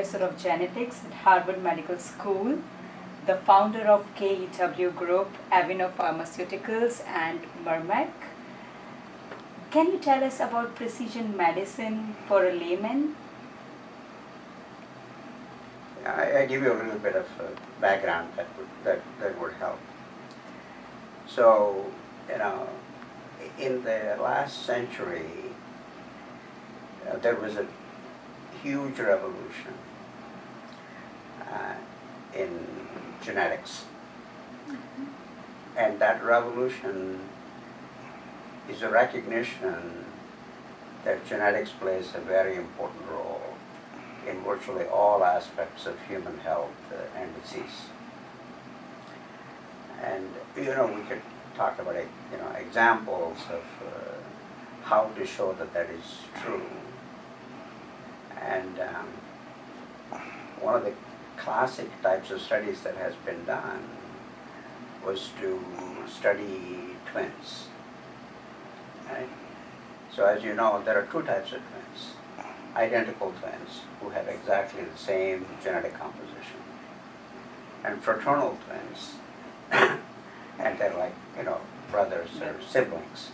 professor of genetics at Harvard Medical School, the founder of KEW Group, Avino Pharmaceuticals, and Mermac. Can you tell us about precision medicine for a layman? I give you a little bit of background that would help. So, in the last century, there was a huge revolution in genetics. Mm-hmm. And that revolution is a recognition that genetics plays a very important role in virtually all aspects of human health and disease. And we could talk about examples of how to show that is true. And one of the classic types of studies that has been done was to study twins. Right? So as you know, there are two types of twins. Identical twins who have exactly the same genetic composition, and fraternal twins, and they're like, brothers or siblings.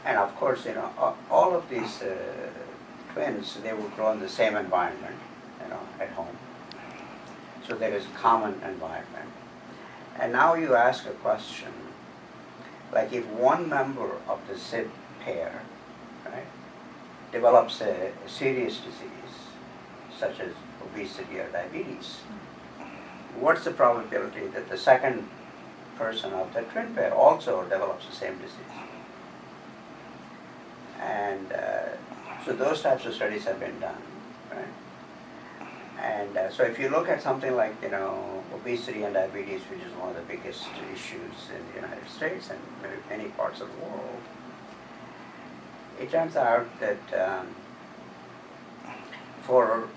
And of course, all of these twins, they will grow in the same environment, at home. So there is a common environment. And now you ask a question, like if one member of the sib pair, right, develops a serious disease, such as obesity or diabetes, what's the probability that the second person of the twin pair also develops the same disease? And so those types of studies have been done, right? And so if you look at something like, obesity and diabetes, which is one of the biggest issues in the United States and many parts of the world, it turns out that for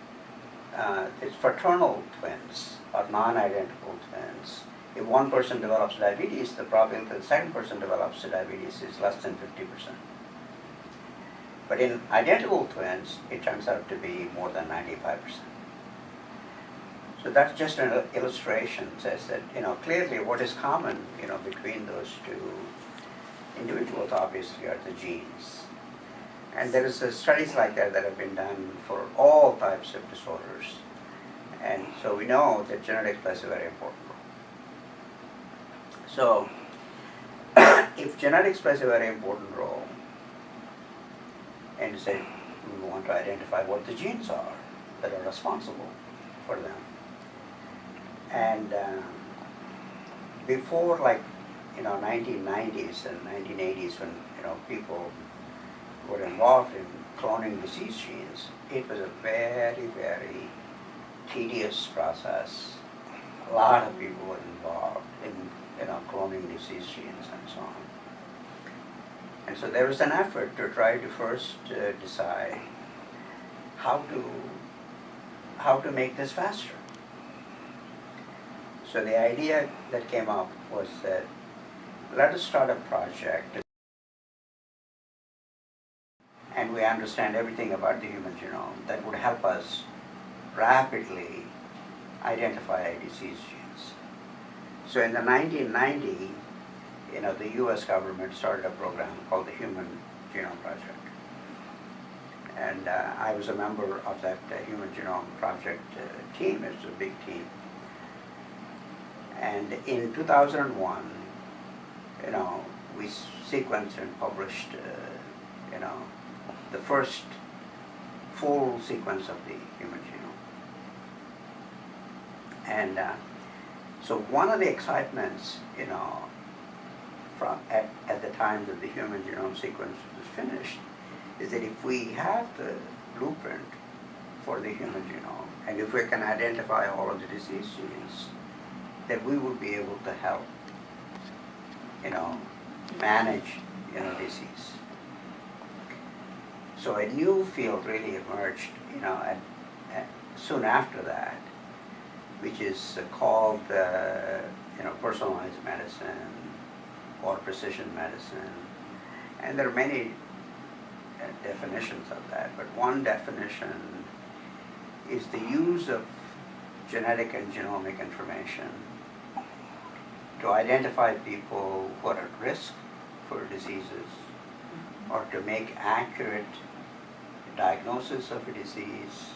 its fraternal twins or non-identical twins, if one person develops diabetes, the probability that the second person develops diabetes is less than 50%. But in identical twins, it turns out to be more than 95%. So that's just an illustration, says that, clearly what is common, between those two individuals obviously are the genes. And there is studies like that have been done for all types of disorders. And so we know that genetics plays a very important role. So if genetics plays a very important role, and say we want to identify what the genes are that are responsible for them. And before 1990s and 1980s, when people were involved in cloning disease genes, it was a very, very tedious process. A lot of people were involved in cloning disease genes and so on. And so there was an effort to try to first decide how to make this faster. So the idea that came up was that let us start a project and we understand everything about the human genome that would help us rapidly identify disease genes. So in the 1990s, the U.S. government started a program called the Human Genome Project. And I was a member of that Human Genome Project team. It's a big team. And in 2001, we sequenced and published, the first full sequence of the human genome. And so one of the excitements, at the time that the human genome sequence was finished, is that if we have the blueprint for the human genome, and if we can identify all of the disease genes, that we will be able to help, manage, disease. So a new field really emerged, soon after that, which is called, personalized medicine or precision medicine. And there are many definitions of that, but one definition is the use of genetic and genomic information to identify people who are at risk for diseases or to make accurate diagnosis of a disease,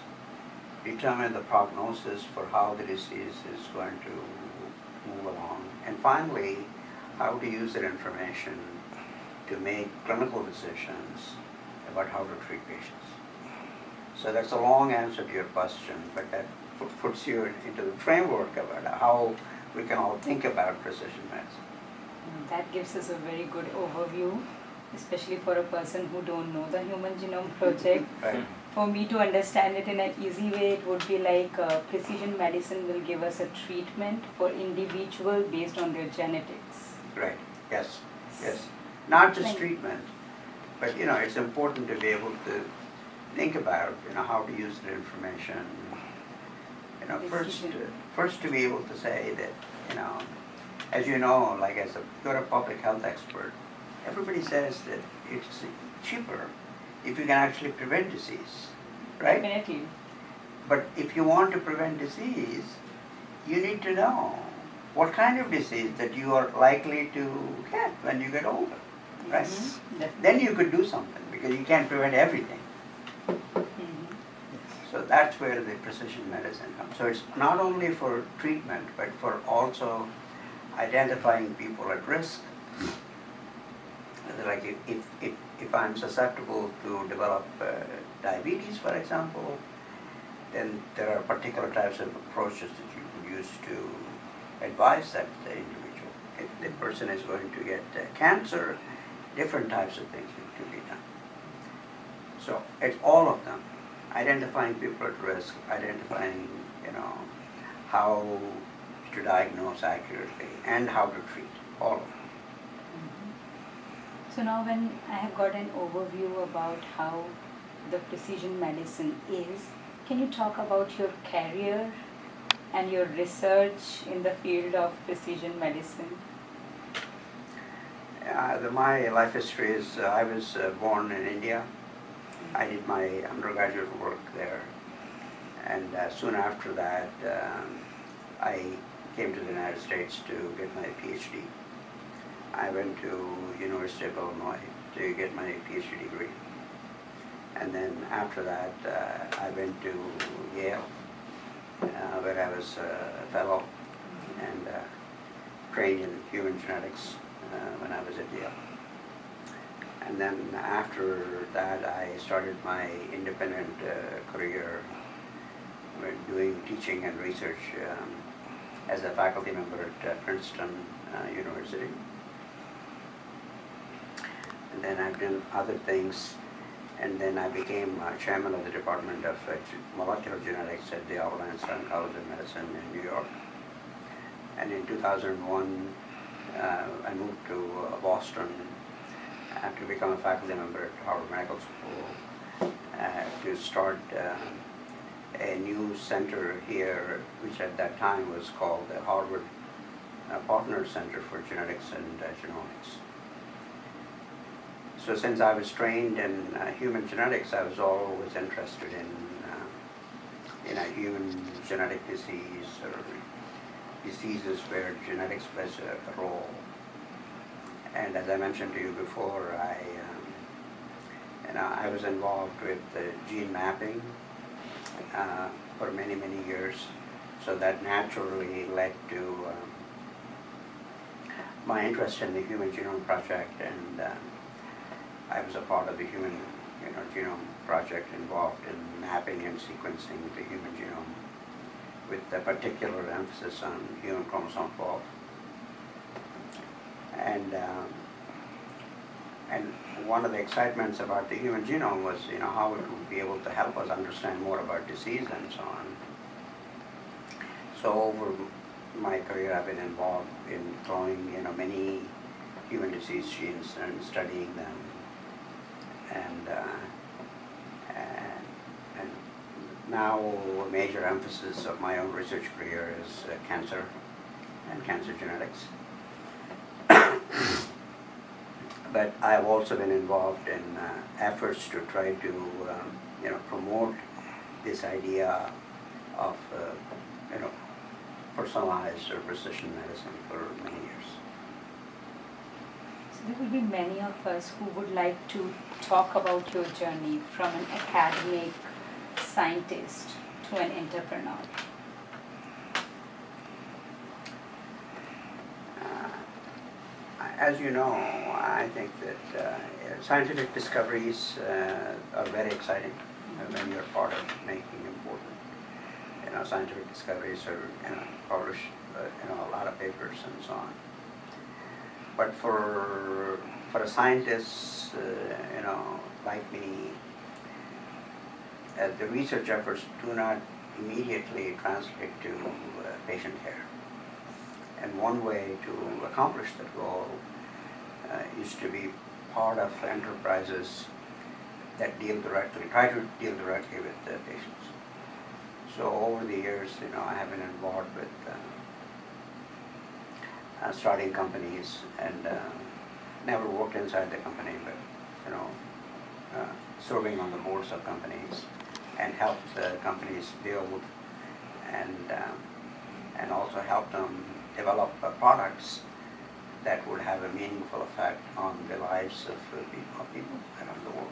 determine the prognosis for how the disease is going to move along, and finally, how to use that information to make clinical decisions about how to treat patients. So that's a long answer to your question, but that puts you into the framework about how we can all think about precision medicine. That gives us a very good overview, especially for a person who don't know the Human Genome Project. Right. For me to understand it in an easy way, it would be like precision medicine will give us a treatment for individual based on their genetics. Right. Yes. Yes. Not just Thank treatment, but it's important to be able to think about how to use the information. First to be able to say that as like you're a public health expert, everybody says that it's cheaper if you can actually prevent disease, right? Definitely. But if you want to prevent disease, you need to know what kind of disease that you are likely to get when you get older, right? Mm-hmm. Then you could do something because you can't prevent everything. Mm-hmm. So that's where the precision medicine comes. So it's not only for treatment, but for also identifying people at risk. Like if I'm susceptible to develop diabetes, for example, then there are particular types of approaches that you can use to advise that individual. If the person is going to get cancer, different types of things need to be done. So it's all of them. Identifying people at risk, identifying, how to diagnose accurately and how to treat, all of them. So now when I have got an overview about how the precision medicine is, can you talk about your career and your research in the field of precision medicine? My life history is I was born in India. I did my undergraduate work there, and soon after that I came to the United States to get my PhD. I went to University of Illinois to get my PhD degree, and then after that I went to Yale where I was a fellow and trained in human genetics when I was at Yale. And then after that, I started my independent career doing teaching and research as a faculty member at Princeton University. And then I've done other things, and then I became chairman of the Department of Molecular Genetics at the Albert Einstein College of Medicine in New York. And in 2001, I moved to Boston to become a faculty member at Harvard Medical School to start a new center here, which at that time was called the Harvard Partner Center for Genetics and Genomics. So since I was trained in human genetics, I was always interested in a human genetic disease or diseases where genetics plays a role. And as I mentioned to you before, I was involved with gene mapping for many, many years. So that naturally led to my interest in the Human Genome Project, and I was a part of the Human Genome Project involved in mapping and sequencing the human genome with a particular emphasis on human chromosome 12. And one of the excitements about the human genome was, how it would be able to help us understand more about disease and so on. So over my career, I've been involved in cloning, many human disease genes and studying them. And now a major emphasis of my own research career is cancer and cancer genetics. but I've also been involved in efforts to try to promote this idea of personalized or precision medicine for many years. So there will be many of us who would like to talk about your journey from an academic scientist to an entrepreneur. As you know, I think that scientific discoveries are very exciting when you're part of making important scientific discoveries or publish a lot of papers and so on. But for a scientist like me, the research efforts do not immediately translate to patient care. And one way to accomplish that goal is to be part of enterprises that try to deal directly with the patients. So over the years, I have been involved with starting companies and never worked inside the company, but serving on the boards of companies and helped the companies build and also help them develop products that would have a meaningful effect on the lives of people around the world.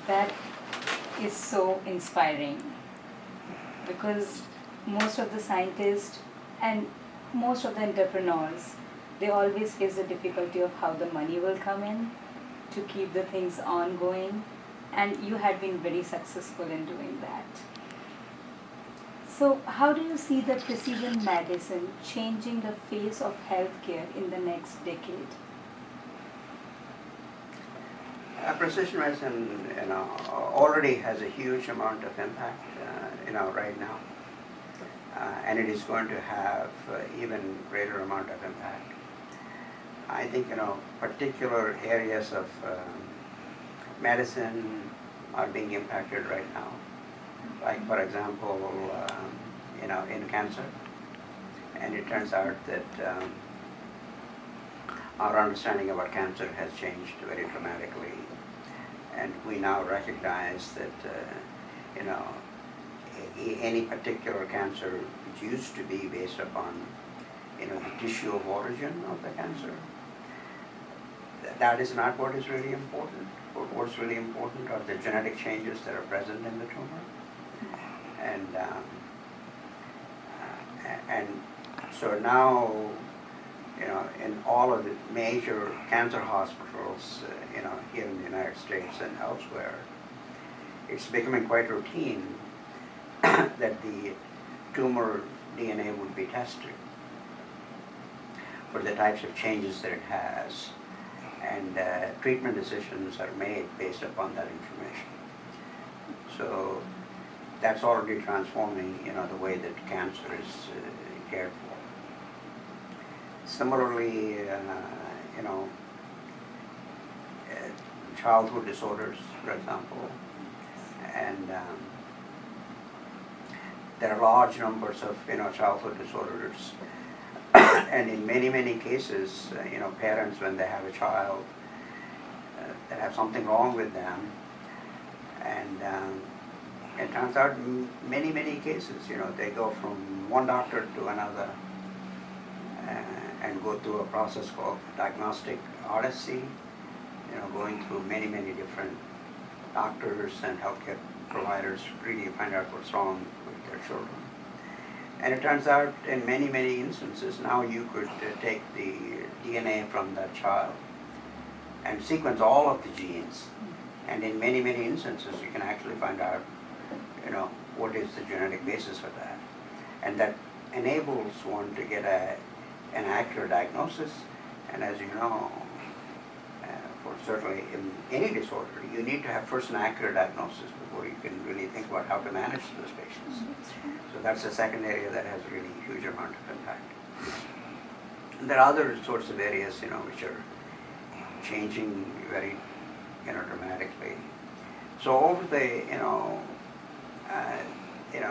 That is so inspiring, because most of the scientists and most of the entrepreneurs, they always face the difficulty of how the money will come in to keep the things ongoing, and you had been very successful in doing that. So how do you see the precision medicine changing the face of healthcare in the next decade? Precision medicine, already has a huge amount of impact, right now, and it is going to have even greater amount of impact. I think, particular areas of medicine are being impacted right now. Like, for example, in cancer, and it turns out that our understanding about cancer has changed very dramatically, and we now recognize that any particular cancer, which used to be based upon the tissue of origin of the cancer, that is not what is really important. What's really important are the genetic changes that are present in the tumor, and so now, in all of the major cancer hospitals, here in the United States and elsewhere, it's becoming quite routine that the tumor DNA would be tested for the types of changes that it has, and treatment decisions are made based upon that information. So that's already transforming, the way that cancer is cared for. Similarly, childhood disorders, for example, and there are large numbers of childhood disorders, and in many cases, parents, when they have a child that have something wrong with them, and it turns out in many cases, they go from one doctor to another and go through a process called diagnostic odyssey, going through many different doctors and healthcare providers to really find out what's wrong with their children. And it turns out in many instances now you could take the DNA from that child and sequence all of the genes, and in many instances you can actually find out what is the genetic basis for that, and that enables one to get an accurate diagnosis. And as you know, for certainly in any disorder, you need to have first an accurate diagnosis before you can really think about how to manage those patients. So that's the second area that has really huge amount of impact. And there are other sorts of areas, which are changing very, dramatically. So over the,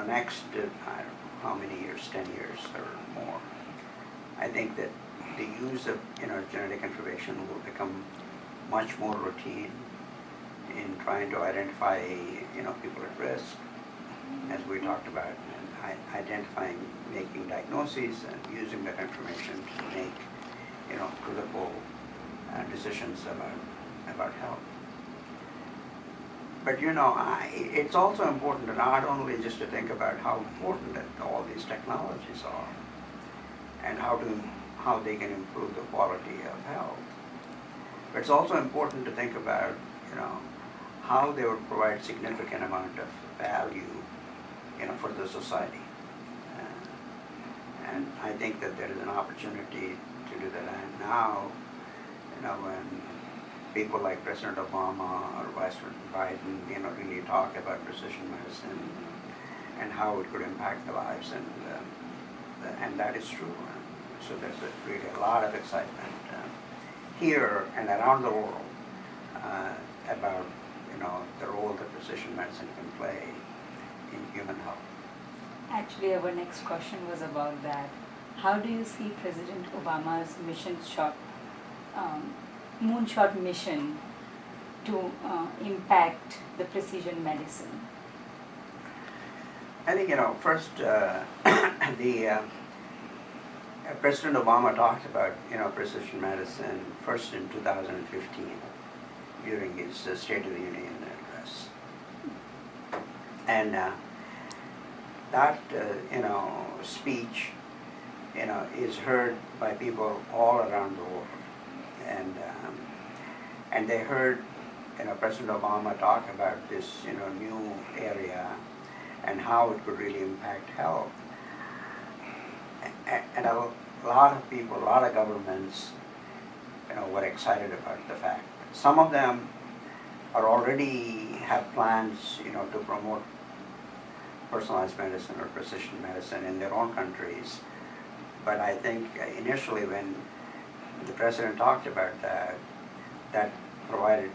next, I don't know how many years, 10 years or more, I think that the use of genetic information will become much more routine in trying to identify people at risk, as we talked about, and identifying, making diagnoses, and using that information to make critical decisions about health. But it's also important to not only just to think about how important that all these technologies are, and how they can improve the quality of health. But it's also important to think about how they would provide significant amount of value for the society. And I think that there is an opportunity to do that. And now, when people like President Obama or Vice President Biden, really talk about precision medicine and how it could impact the lives, and that is true. So there's really a lot of excitement here and around the world about the role that precision medicine can play in human health. Actually, our next question was about that. How do you see President Obama's moonshot mission to impact the precision medicine? I think first the President Obama talked about precision medicine first in 2015 during his State of the Union address, and that speech is heard by people all around the world, and they heard President Obama talk about this new area and how it could really impact health. And a lot of people, a lot of governments, were excited about the fact. Some of them already have plans, to promote personalized medicine or precision medicine in their own countries. But I think initially when the president talked about that, that provided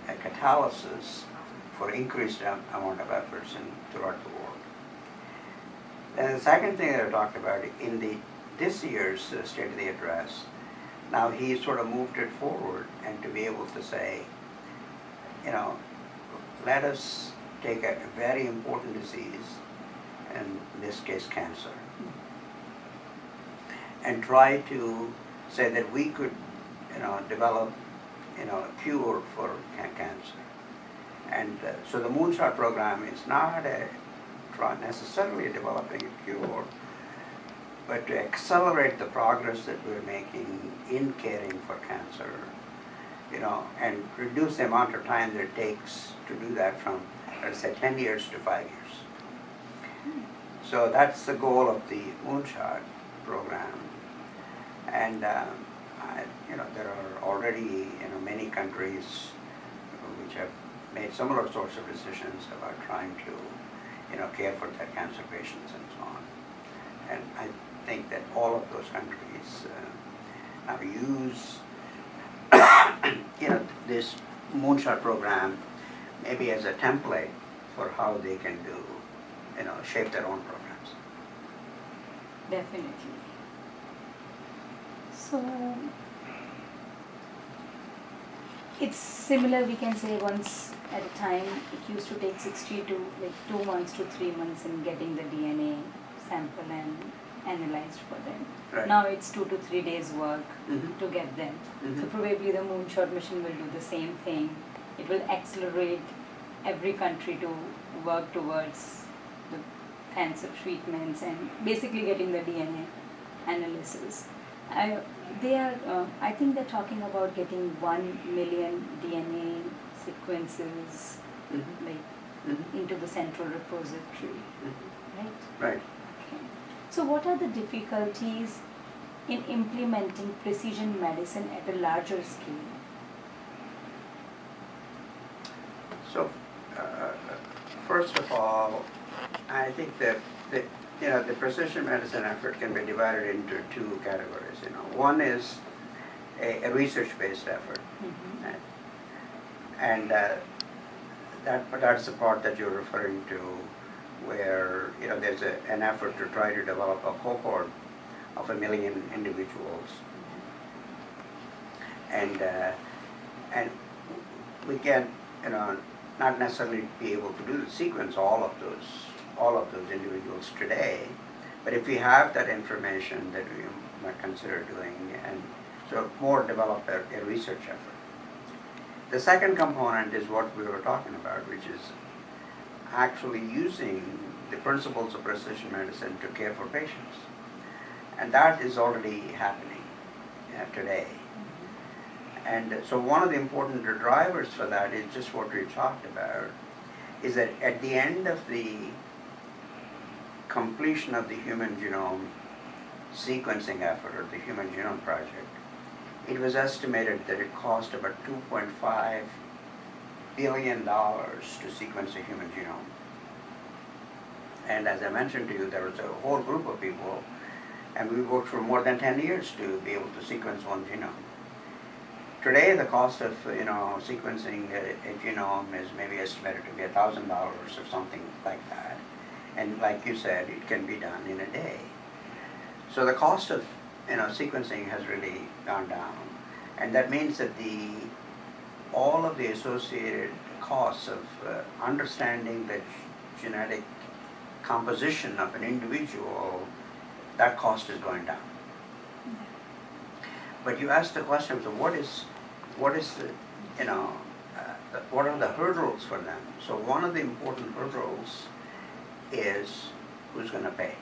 a catalysis for increased amount of efforts throughout the world. And the second thing that I talked about in this year's State of the Address, now he sort of moved it forward, and to be able to say, let us take a very important disease, in this case cancer, and try to say that we could develop a cure for cancer. And so the Moonshot program is not necessarily developing a cure, but to accelerate the progress that we're making in caring for cancer, and reduce the amount of time that it takes to do that from, let's say, 10 years to 5 years. So that's the goal of the Moonshot program. And there are already many countries which have made similar sorts of decisions about trying to care for their cancer patients and so on. And I think that all of those countries now use this Moonshot program maybe as a template for how they can shape their own programs. Definitely. So it's similar, we can say, once at a time. It used to take 2 months to 3 months in getting the DNA sample and analyzed for them. Right. Now it's 2 to 3 days work Mhm. to get them. Mhm. So probably the Moonshot mission will do the same thing. It will accelerate every country to work towards the cancer treatments and basically getting the DNA analysis. I think they're talking about getting 1 million DNA sequences into the central repository, right? Right. Okay. So what are the difficulties in implementing precision medicine at a larger scale? So, first of all, I think that the precision medicine effort can be divided into two categories. One is a research-based effort, right? And that's the part that you're referring to, where there's an effort to try to develop a cohort of 1 million individuals. And we can, not necessarily be able to do sequence all of those individuals today, but if we have that information, that we might consider doing, and so more develop a research effort. The second component is what we were talking about, which is actually using the principles of precision medicine to care for patients, and that is already happening today. And so one of the important drivers for that is just what we talked about, is that at the end of the completion of the human genome sequencing effort, or the Human Genome Project, it was estimated that it cost about $2.5 billion to sequence a human genome. And as I mentioned to you, there was a whole group of people, and we worked for more than 10 years to be able to sequence one genome. Today, the cost of sequencing a genome is maybe estimated to be $1,000 or something like that, and like you said, it can be done in a day. So the cost of sequencing has really gone down, and that means that all of the associated costs of understanding the genetic composition of an individual, that cost is going down. But you asked the question, so what are the hurdles for them? So one of the important hurdles is who's going to pay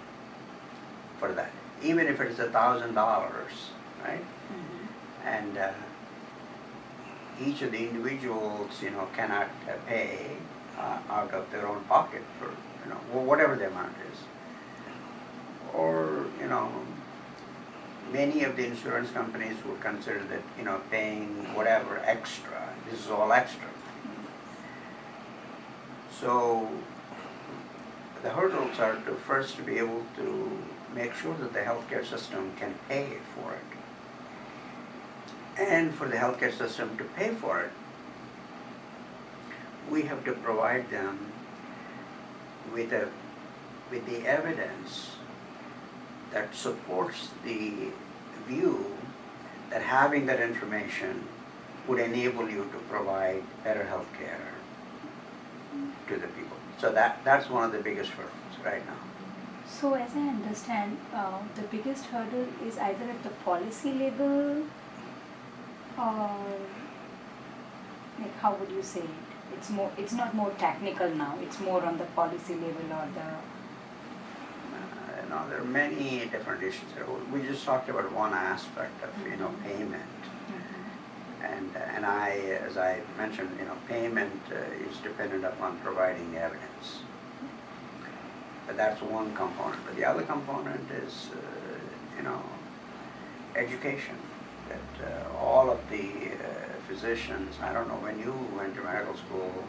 for that, even if it's $1,000, right? Mm-hmm. And each of the individuals, cannot pay out of their own pocket for, whatever the amount is. Or, many of the insurance companies would consider that, paying whatever extra, this is all extra. So the hurdles are to first be able to make sure that the healthcare system can pay for it. And for the healthcare system to pay for it, we have to provide them with the evidence that supports the view that having that information would enable you to provide better health care to the people. So that's one of the biggest hurdles right now. So as I understand, the biggest hurdle is either at the policy level, or like, how would you say it? It's not more technical now, it's more on the policy level, or the... There are many different issues. We just talked about one aspect of payment, and as I mentioned, payment is dependent upon providing the evidence. But that's one component. But the other component is education. That all of the physicians, I don't know when you went to medical school,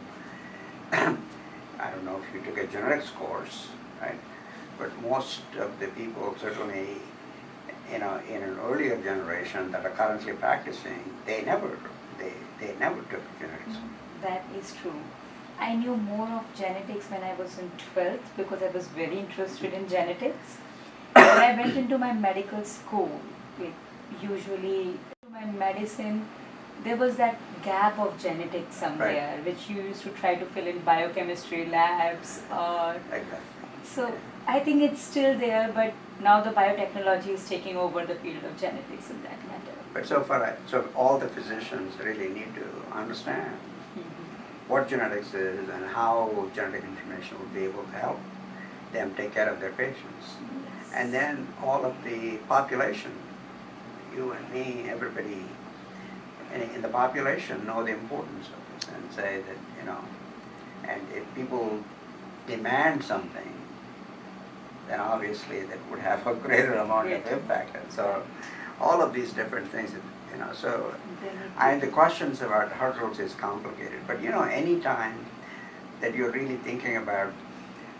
I don't know if you took a genetics course, right? But most of the people, certainly in an earlier generation that are currently practicing, they never took genetics. That is true. I knew more of genetics when I was in 12th because I was very interested in genetics. When I went into my medical school, usually my medicine, there was that gap of genetics somewhere, right, which you used to try to fill in biochemistry labs. Exactly. So I think it's still there, but now the biotechnology is taking over the field of genetics in that matter. But so all the physicians really need to understand what genetics is and how genetic information will be able to help them take care of their patients. Yes. And then all of the population, you and me, everybody in the population know the importance of this and say that, and if people demand something, then obviously that would have a greater amount of impact. And so all of these different things, so the questions about hurdles is complicated. But any time that you're really thinking about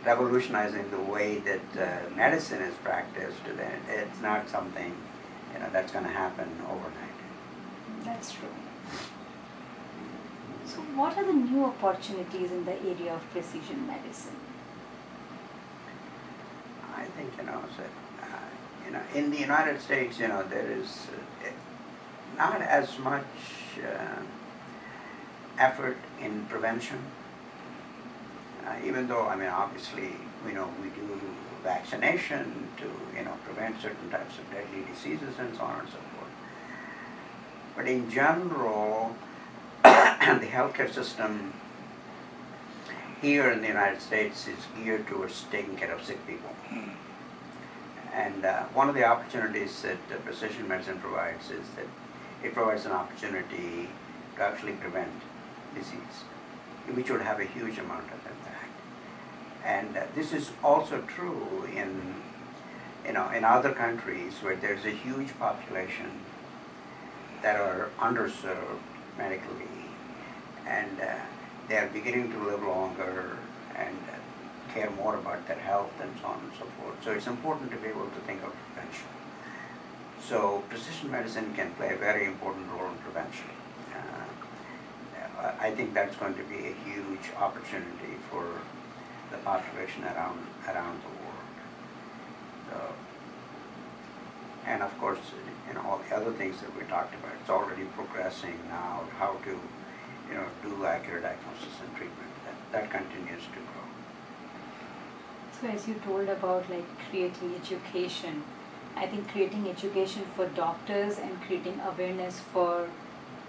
revolutionizing the way that medicine is practiced, then it's not something that's going to happen overnight. That's true. So what are the new opportunities in the area of precision medicine? I think, in the United States, there is not as much effort in prevention. Even though, obviously, we do vaccination to, prevent certain types of deadly diseases and so on and so forth. But in general, the healthcare system here in the United States is geared towards taking care of sick people. And one of the opportunities that precision medicine provides is that it provides an opportunity to actually prevent disease, which would have a huge amount of impact. And this is also true in other countries where there's a huge population that are underserved medically, and they are beginning to live longer and care more about their health and so on and so forth. So it's important to be able to think of prevention. So precision medicine can play a very important role in prevention. I think that's going to be a huge opportunity for the population around the world. So, and of course, all the other things that we talked about, it's already progressing now, how to do accurate diagnosis and treatment. That continues to grow. So as you told about creating education, I think creating education for doctors and creating awareness for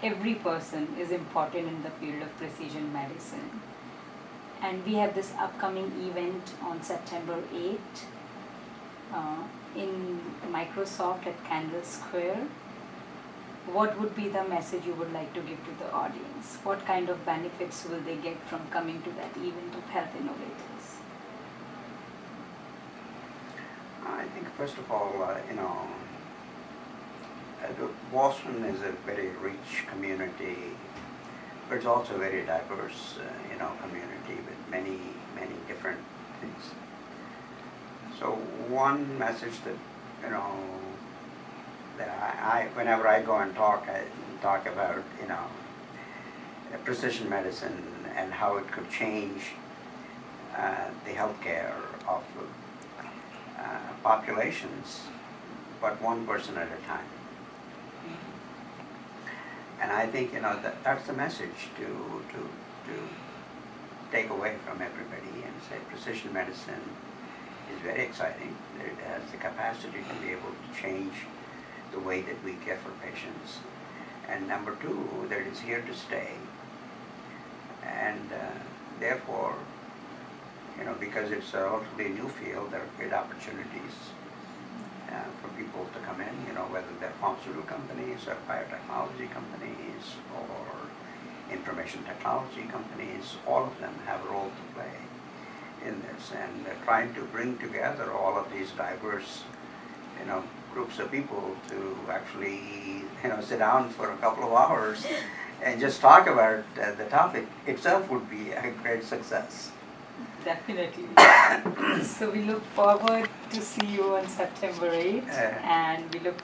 every person is important in the field of precision medicine. And we have this upcoming event on September 8th in Microsoft at Candle Square. What would be the message you would like to give to the audience? What kind of benefits will they get from coming to that event of Health Innovators? I think first of all, Boston is a very rich community, but it's also a very diverse, community with many, many different things. So one message that, that I whenever I go and talk about, precision medicine and how it could change the healthcare of populations, but one person at a time. And I think that's the message to take away from everybody and say precision medicine is very exciting. It has the capacity to be able to change the way that we care for patients. And number two, that it's here to stay. And therefore, because it's a relatively new field, there are great opportunities for people to come in, whether they're pharmaceutical companies or biotechnology companies or information technology companies. All of them have a role to play in this, and trying to bring together all of these diverse, groups of people to actually, sit down for a couple of hours and just talk about the topic itself would be a great success. Definitely. So we look forward to see you on September 8th, and we look